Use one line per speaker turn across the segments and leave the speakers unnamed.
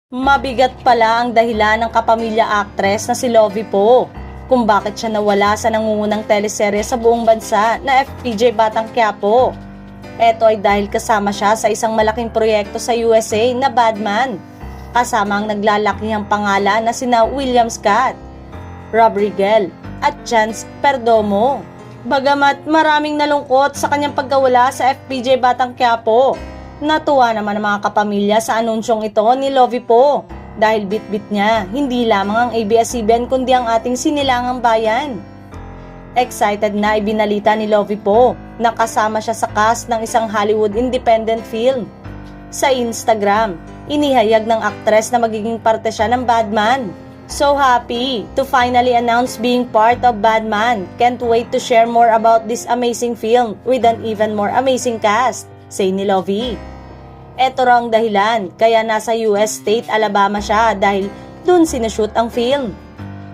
Mabigat pala ang dahilan ng kapamilya actress na si Lovie Poe kung bakit siya nawala sa nangungunang teleserye sa buong bansa na FPJ Batang Quiapo. Ito ay dahil kasama siya sa isang malaking proyekto sa USA na Badman, kasama ang naglalakihang pangalan na sina William Scott, Rob Rigel at Chance Perdomo. Bagamat maraming nalungkot sa kanyang pagkawala sa FPJ Batang Quiapo, natuwa naman ang mga kapamilya sa anunsyong ito ni Lovie Poe dahil bit-bit niya hindi lamang ang ABS-CBN kundi ang ating sinilangang bayan. Excited na ibinalita ni Lovie Poe na kasama siya sa cast ng isang Hollywood independent film. Sa Instagram, inihayag ng aktres na magiging parte siya ng Badman. So happy to finally announce being part of Badman. Can't wait to share more about this amazing film with an even more amazing cast, say ni Lovie. Ito raw ang dahilan kaya nasa US State, Alabama siya dahil dun sinushoot ang film.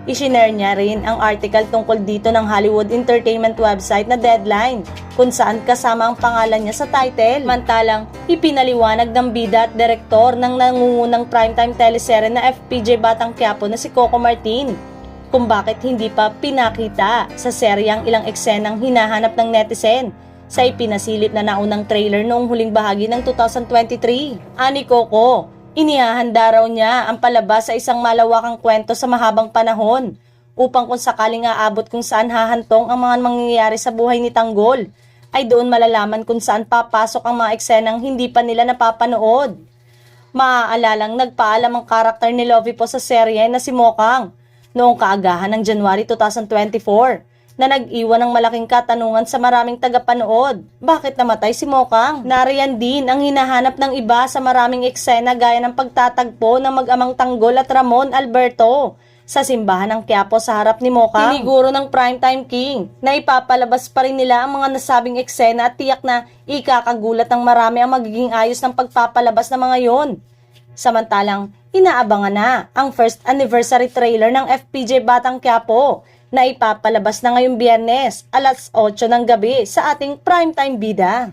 Isinare niya rin ang article tungkol dito ng Hollywood entertainment website na Deadline kung saan kasama ang pangalan niya sa title. Mantalang ipinaliwanag ng bida at direktor ng nangungunang primetime teleserye na FPJ Batang Quiapo na si Coco Martin kung bakit hindi pa pinakita sa seryang ilang eksenang hinahanap ng netizen sa ipinasilip na naunang trailer noong huling bahagi ng 2023. Ani Coco, inihahanda raw niya ang palabas sa isang malawakang kwento sa mahabang panahon upang kung sakaling aabot kung saan hahantong ang mga mangyayari sa buhay ni Tanggol, ay doon malalaman kung saan papasok ang mga eksenang hindi pa nila napapanood. Maaalalang nagpaalam ang karakter ni Lovie Poe sa serye na si Mokang noong kaagahan ng January 2024. Na nag-iwan ng malaking katanungan sa maraming tagapanood. Bakit namatay si Mokang? Nariyan din ang hinahanap ng iba sa maraming eksena gaya ng pagtatagpo ng mag-amang Tanggol at Ramon Alberto sa simbahan ng Quiapo sa harap ni Mokang. Tiniguro ng Primetime King na ipapalabas pa rin nila ang mga nasabing eksena at tiyak na ikakagulat ng marami ang magiging ayos ng pagpapalabas ng mga yon. Samantalang inaabangan na ang first anniversary trailer ng FPJ Batang Quiapo na ipapalabas na ngayong Biyernes, alas 8 ng gabi sa ating primetime bida.